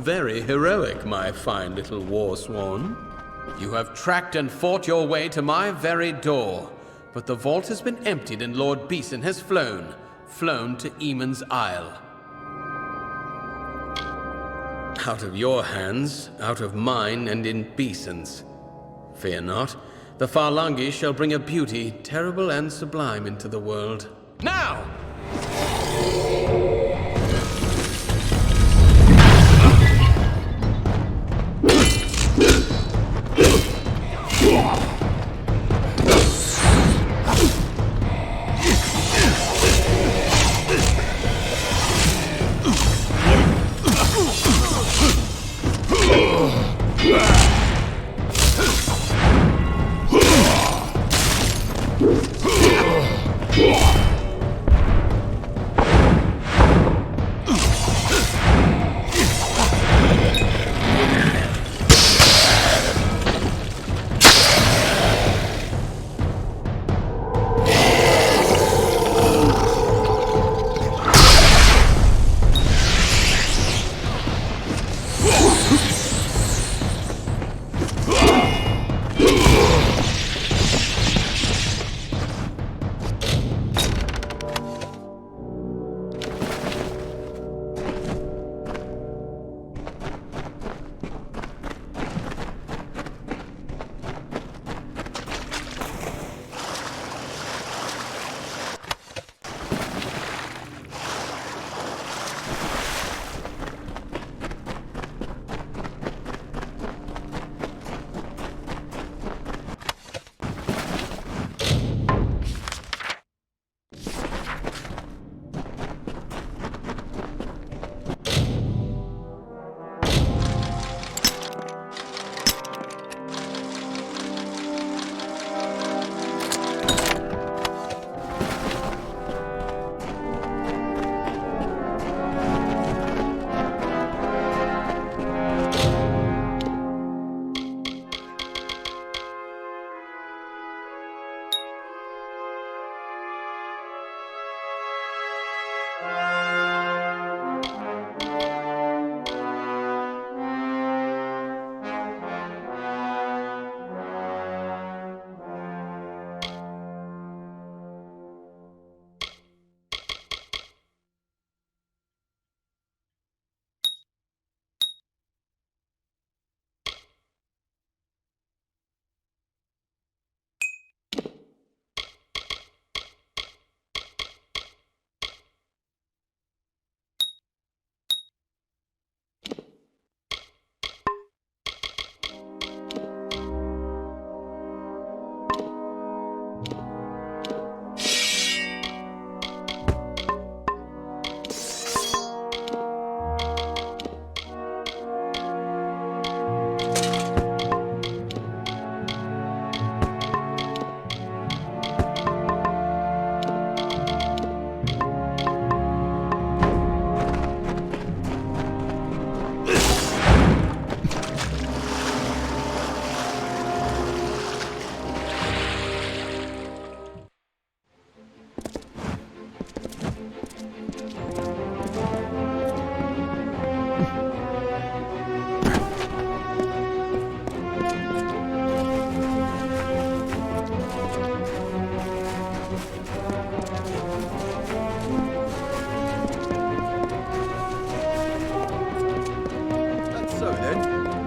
Very heroic, my fine little war swan. You have tracked and fought your way to my very door, but the vault has been emptied and Lord Beeson has flown to Eamon's Isle. Out of your hands, out of mine, and in Beeson's. Fear not, the Farlangi shall bring a beauty terrible and sublime into the world. Now!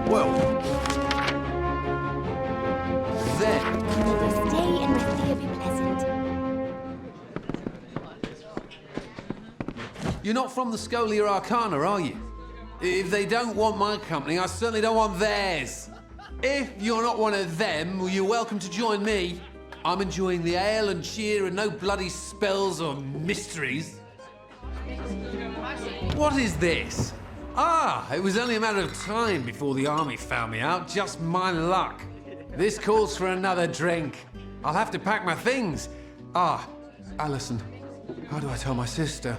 Well, then... May your stay in Rathia be pleasant. You're not from the Scholia Arcana, are you? If they don't want my company, I certainly don't want theirs. If you're not one of them, well, you're welcome to join me. I'm enjoying the ale and cheer and no bloody spells or mysteries. What is this? Ah, it was only a matter of time before the army found me out. Just my luck. This calls for another drink. I'll have to pack my things. Ah, Alison, how do I tell my sister?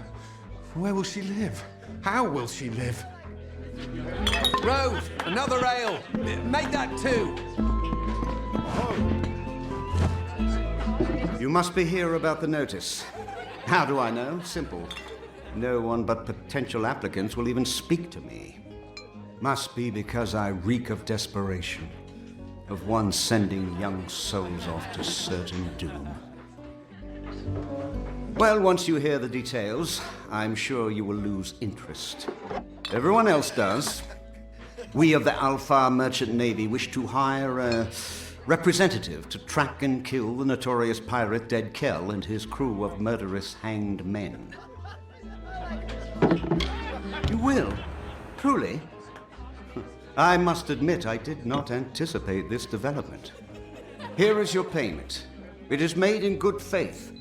Where will she live? How will she live? Rove, another ale. Make that 2. You must be here about the notice. How do I know? Simple. No one but potential applicants will even speak to me. Must be because I reek of desperation, of one sending young souls off to certain doom. Well, once you hear the details, I'm sure you will lose interest. Everyone else does. We of the Alpha Merchant Navy wish to hire a representative to track and kill the notorious pirate Dead Kell and his crew of murderous hanged men. You will? Truly? I must admit I did not anticipate this development. Here is your payment. It is made in good faith.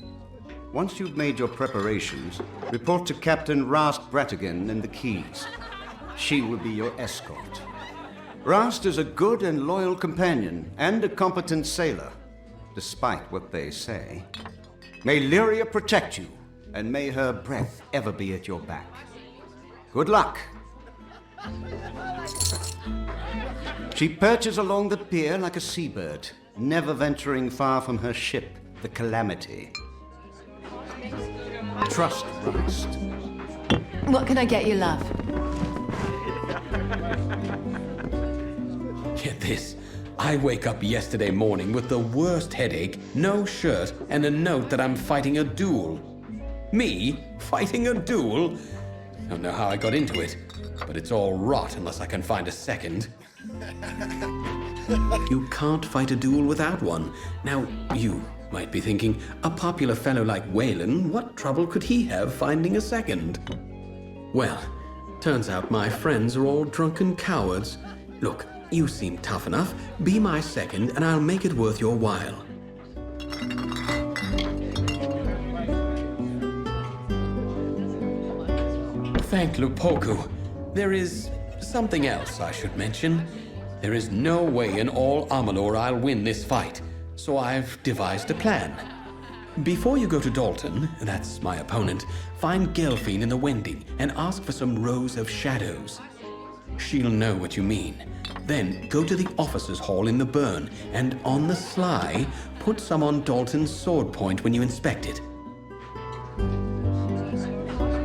Once you've made your preparations, report to Captain Rast Bratigan in the Keys. She will be your escort. Rast is a good and loyal companion and a competent sailor, despite what they say. May Lyria protect you, and may her breath ever be at your back. Good luck. She perches along the pier like a seabird, never venturing far from her ship, the Calamity. Trust Rast. What can I get you, love? Get this. I wake up yesterday morning with the worst headache, no shirt, and a note that I'm fighting a duel. Me? Fighting a duel? Don't know how I got into it, but it's all rot unless I can find a second. You can't fight a duel without one. Now, you might be thinking, a popular fellow like Wayland, what trouble could he have finding a second? Well, turns out my friends are all drunken cowards. Look, you seem tough enough. Be my second, and I'll make it worth your while. Thank Lupoku. There is something else I should mention. There is no way in all Amalur I'll win this fight, so I've devised a plan. Before you go to Dalton, that's my opponent, find Gelfine in the Wending and ask for some rows of shadows. She'll know what you mean. Then go to the officers' hall in the burn, and on the sly, put some on Dalton's sword point when you inspect it.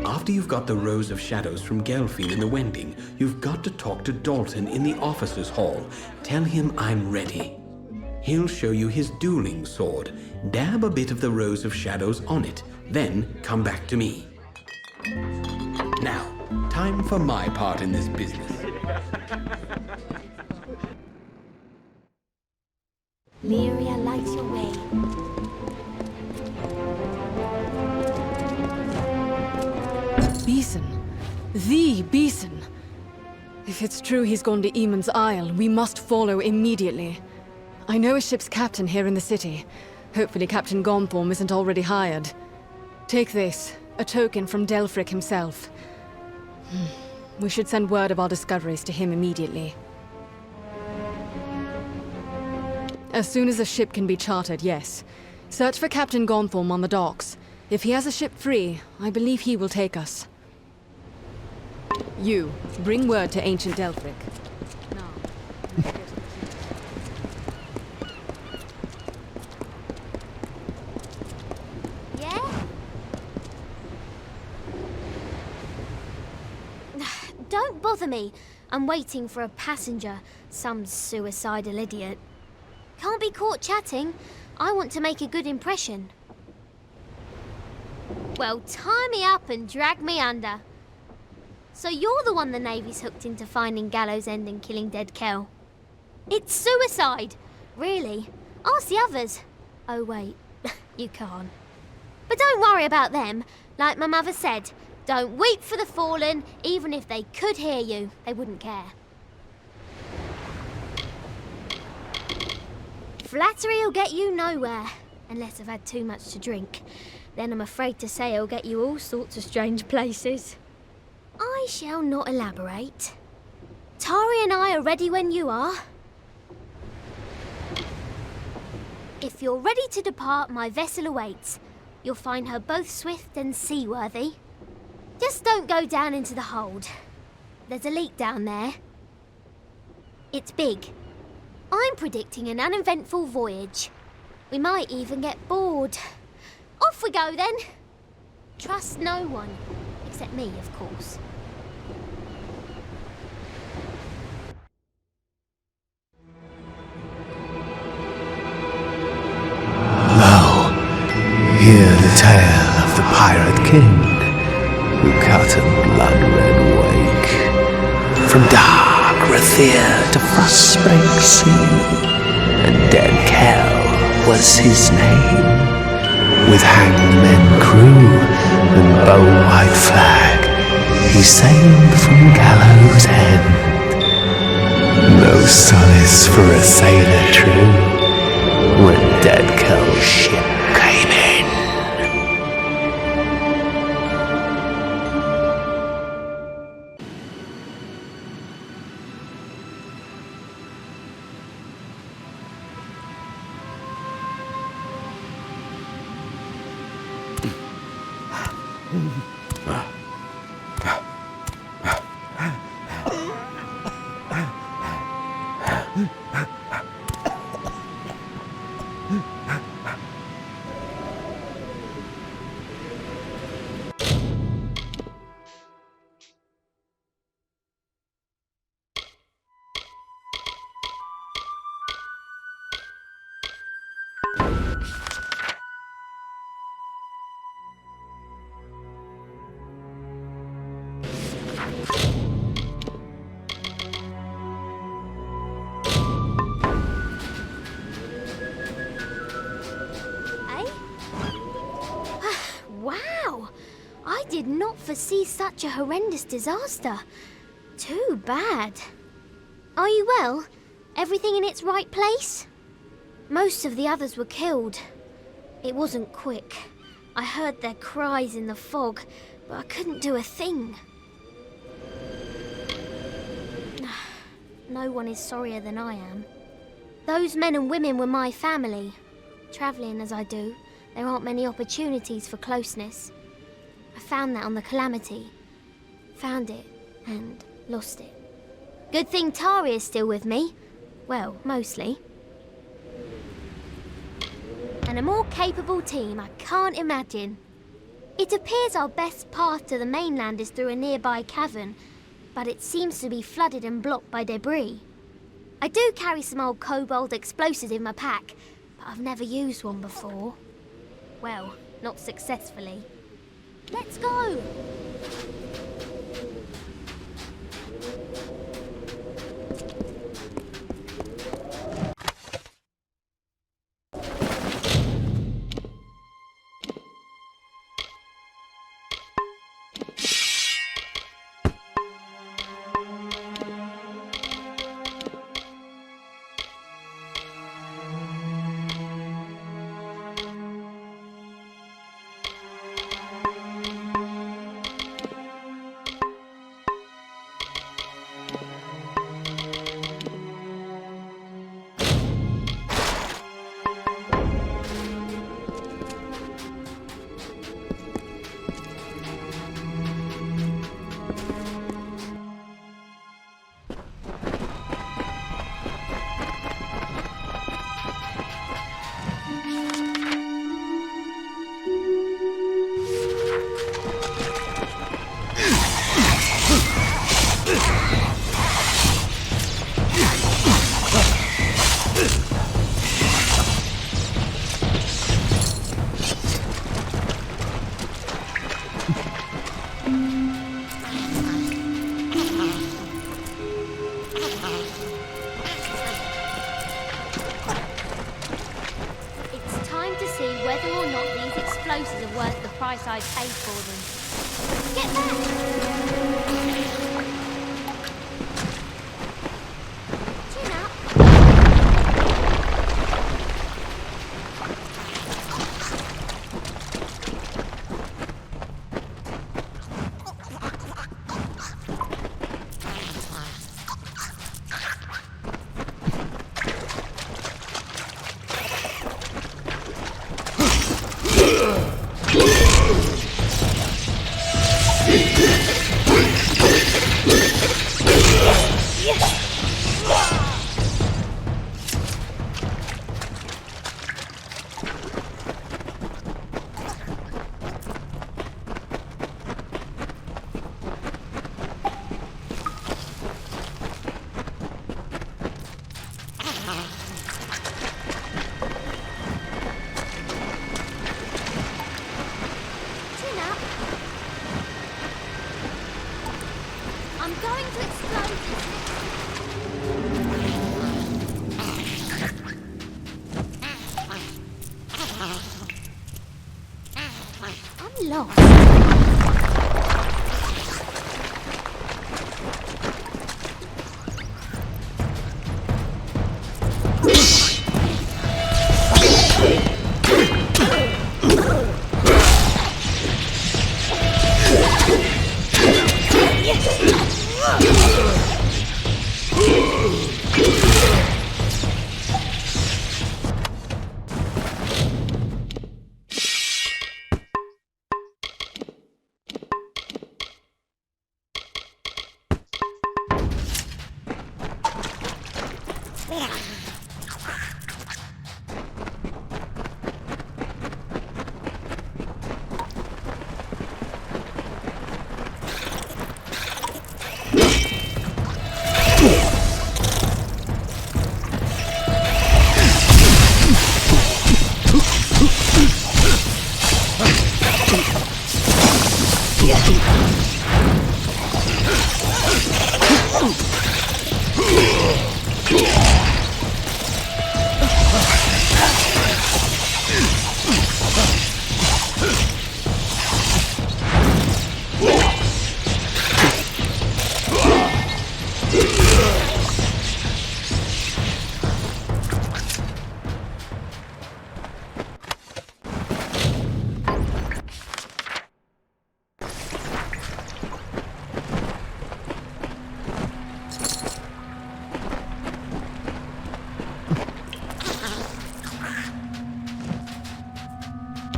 After you've got the rows of shadows from Gelfine in the Wending, you've got to talk to Dalton in the officers' hall. Tell him I'm ready. He'll show you his dueling sword. Dab a bit of the rows of shadows on it, then come back to me. Now, time for my part in this business. Lyria lights your way. Beeson. The Beeson. If it's true he's gone to Eamon's Isle, we must follow immediately. I know a ship's captain here in the city. Hopefully Captain Gonthorm isn't already hired. Take this, a token from Delfric himself. We should send word of our discoveries to him immediately. As soon as a ship can be chartered, yes. Search for Captain Gonthorm on the docks. If he has a ship free, I believe he will take us. You, bring word to ancient Delfric. Yeah? Don't bother me. I'm waiting for a passenger, some suicidal idiot. Can't be caught chatting. I want to make a good impression. Well, tie me up and drag me under. So you're the one the Navy's hooked into finding Gallows End and killing dead Kel. It's suicide! Really? Ask the others. Oh wait, you can't. But don't worry about them. Like my mother said, don't weep for the fallen. Even if they could hear you, they wouldn't care. Flattery will get you nowhere, unless I've had too much to drink. Then I'm afraid to say it'll get you all sorts of strange places. I shall not elaborate. Tari and I are ready when you are. If you're ready to depart, my vessel awaits. You'll find her both swift and seaworthy. Just don't go down into the hold. There's a leak down there. It's big. I'm predicting an uneventful voyage. We might even get bored. Off we go then. Trust no one, except me, of course. Hear the tale of the Pirate King, who cut a blood-red wake from dark Rathir to Frostspring Sea, and dead Kel was his name. With hangman crew and bow-white flag, he sailed from Gallows End. No solace for a sailor true, when dead Kel's ship came in. Wow! I did not foresee such a horrendous disaster. Too bad. Are you well? Everything in its right place? Most of the others were killed. It wasn't quick. I heard their cries in the fog, but I couldn't do a thing. No one is sorrier than I am. Those men and women were my family. Travelling as I do, there aren't many opportunities for closeness. I found that on the Calamity. Found it and lost it. Good thing Tari is still with me. Well, mostly. And a more capable team I can't imagine. It appears our best path to the mainland is through a nearby cavern, but it seems to be flooded and blocked by debris. I do carry some old kobold explosives in my pack, but I've never used one before. Well, not successfully. Let's go! price I'd pay for them. Get back! Chin up. Chin up. I'm going to explode this. I'm lost.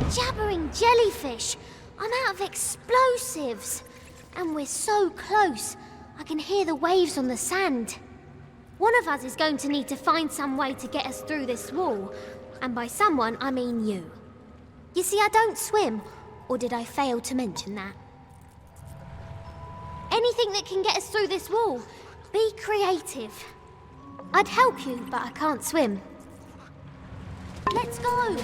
Jabbering jellyfish! I'm out of explosives! And we're so close, I can hear the waves on the sand. One of us is going to need to find some way to get us through this wall. And by someone, I mean you. You see, I don't swim, or did I fail to mention that? Anything that can get us through this wall, be creative. I'd help you, but I can't swim. Let's go!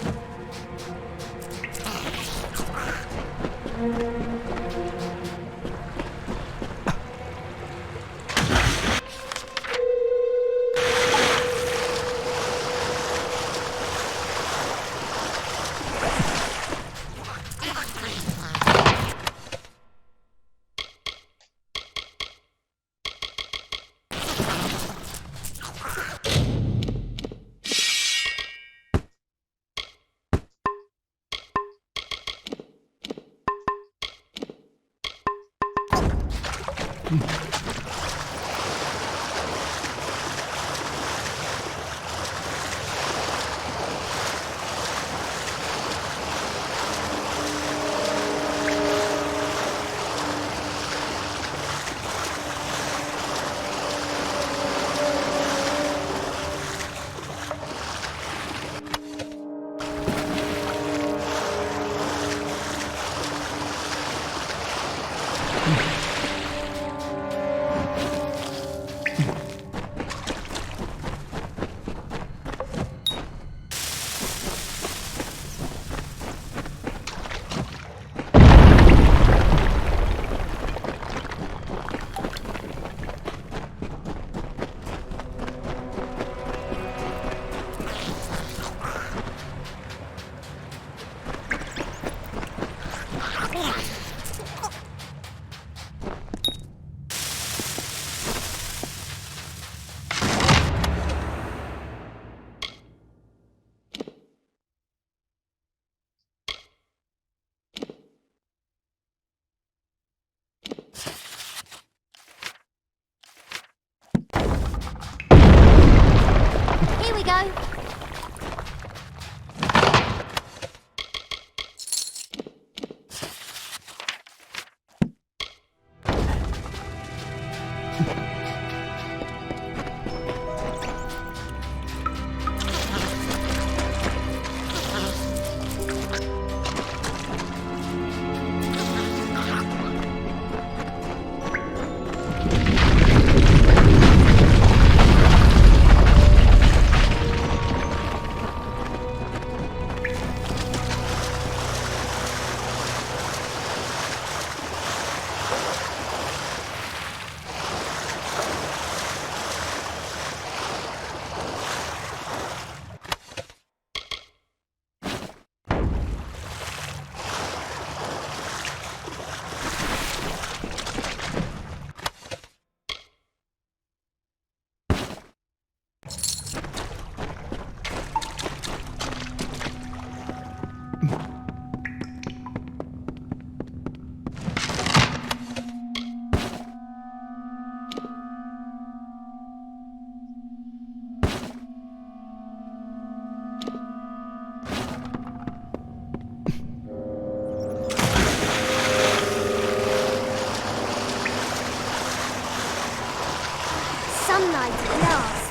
Sunlight at last.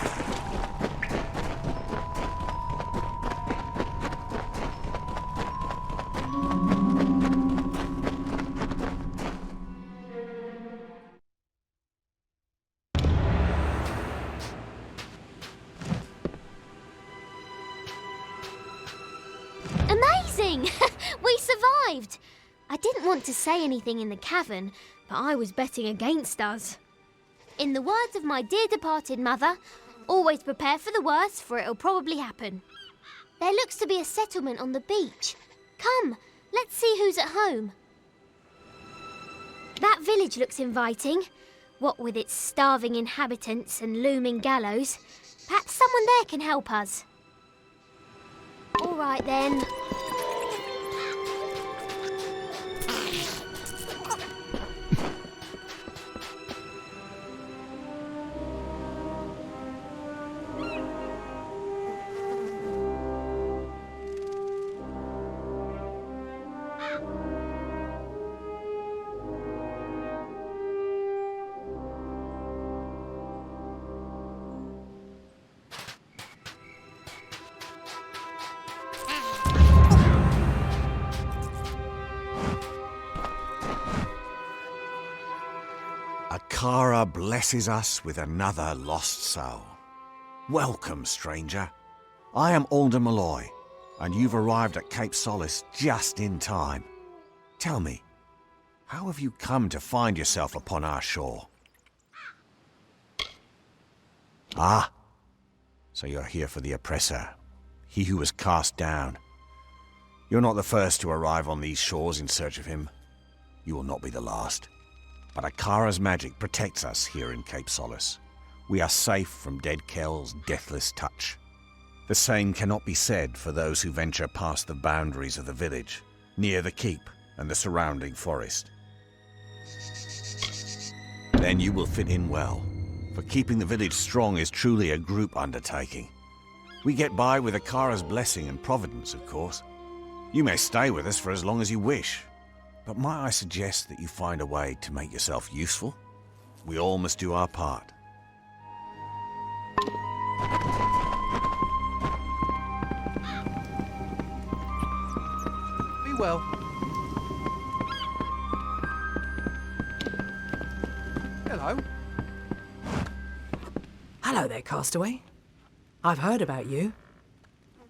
Amazing! We survived! I didn't want to say anything in the cavern, but I was betting against us. In the words of my dear departed mother, always prepare for the worst, for it'll probably happen. There looks to be a settlement on the beach. Come, let's see who's at home. That village looks inviting. What with its starving inhabitants and looming gallows. Perhaps someone there can help us. All right then. Akara blesses us with another lost soul. Welcome, stranger. I am Alder Malloy, and you've arrived at Cape Solace just in time. Tell me, how have you come to find yourself upon our shore? Ah, so you're here for the oppressor, he who was cast down. You're not the first to arrive on these shores in search of him. You will not be the last. But Akara's magic protects us here in Cape Solace. We are safe from Dead Kell's deathless touch. The same cannot be said for those who venture past the boundaries of the village, near the keep and the surrounding forest. Then you will fit in well, for keeping the village strong is truly a group undertaking. We get by with Akara's blessing and providence, of course. You may stay with us for as long as you wish, but might I suggest that you find a way to make yourself useful? We all must do our part. Be well. Hello. Hello there, Castaway. I've heard about you.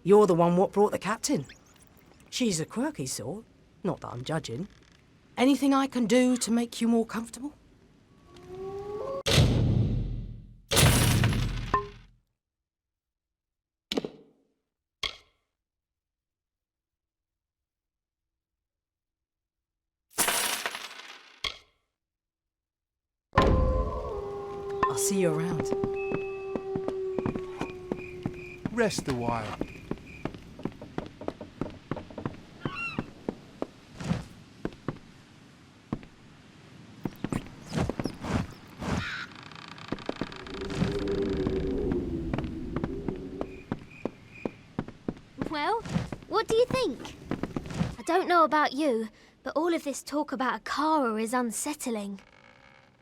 You're the one what brought the captain. She's a quirky sort, not that I'm judging. Anything I can do to make you more comfortable? I'll see you around. Rest a while. Well, what do you think? I don't know about you, but all of this talk about Akara is unsettling.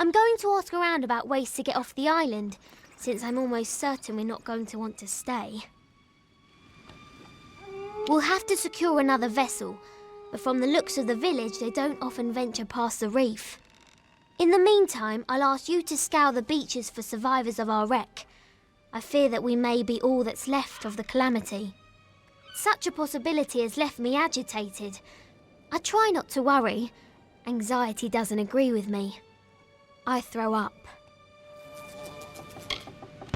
I'm going to ask around about ways to get off the island, since I'm almost certain we're not going to want to stay. We'll have to secure another vessel, but from the looks of the village, they don't often venture past the reef. In the meantime, I'll ask you to scour the beaches for survivors of our wreck. I fear that we may be all that's left of the calamity. Such a possibility has left me agitated. I try not to worry. Anxiety doesn't agree with me. I throw up.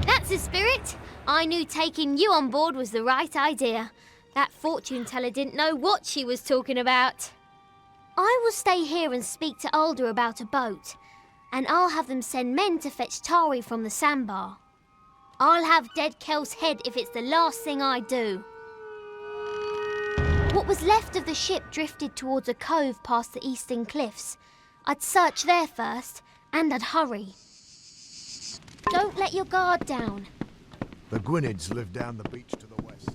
That's the spirit! I knew taking you on board was the right idea. That fortune teller didn't know what she was talking about. I will stay here and speak to Alder about a boat, and I'll have them send men to fetch Tari from the sandbar. I'll have dead Kel's head if it's the last thing I do. What was left of the ship drifted towards a cove past the eastern cliffs. I'd search there first, and I'd hurry. Don't let your guard down. The Gwynnids live down the beach to the west.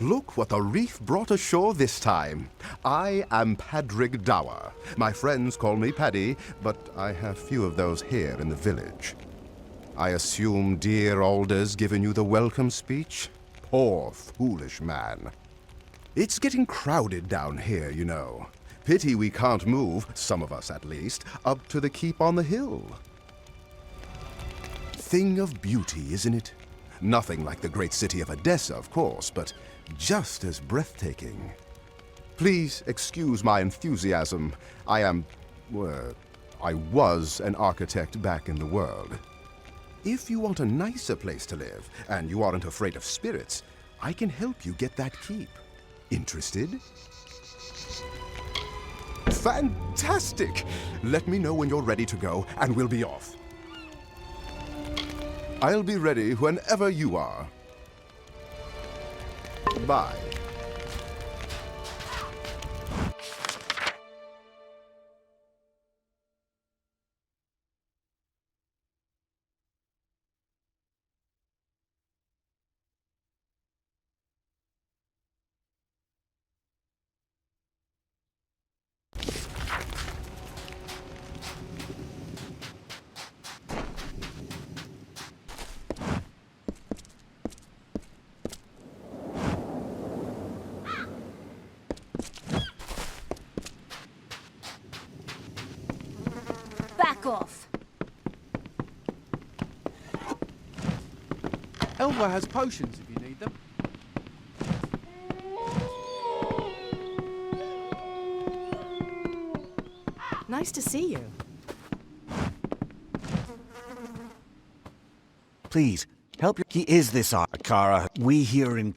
Look what the reef brought ashore this time. I am Padrig Dower. My friends call me Paddy, but I have few of those here in the village. I assume dear Alder's given you the welcome speech? Poor, foolish man. It's getting crowded down here, you know. Pity we can't move, some of us at least, up to the keep on the hill. Thing of beauty, isn't it? Nothing like the great city of Odessa, of course, but just as breathtaking. Please excuse my enthusiasm. I was an architect back in the world. If you want a nicer place to live, and you aren't afraid of spirits, I can help you get that keep. Interested? Fantastic! Let me know when you're ready to go, and we'll be off. I'll be ready whenever you are. Bye. Back off. Elva has potions if you need them. Nice to see you. Please, help your... He is this Akara. We here in...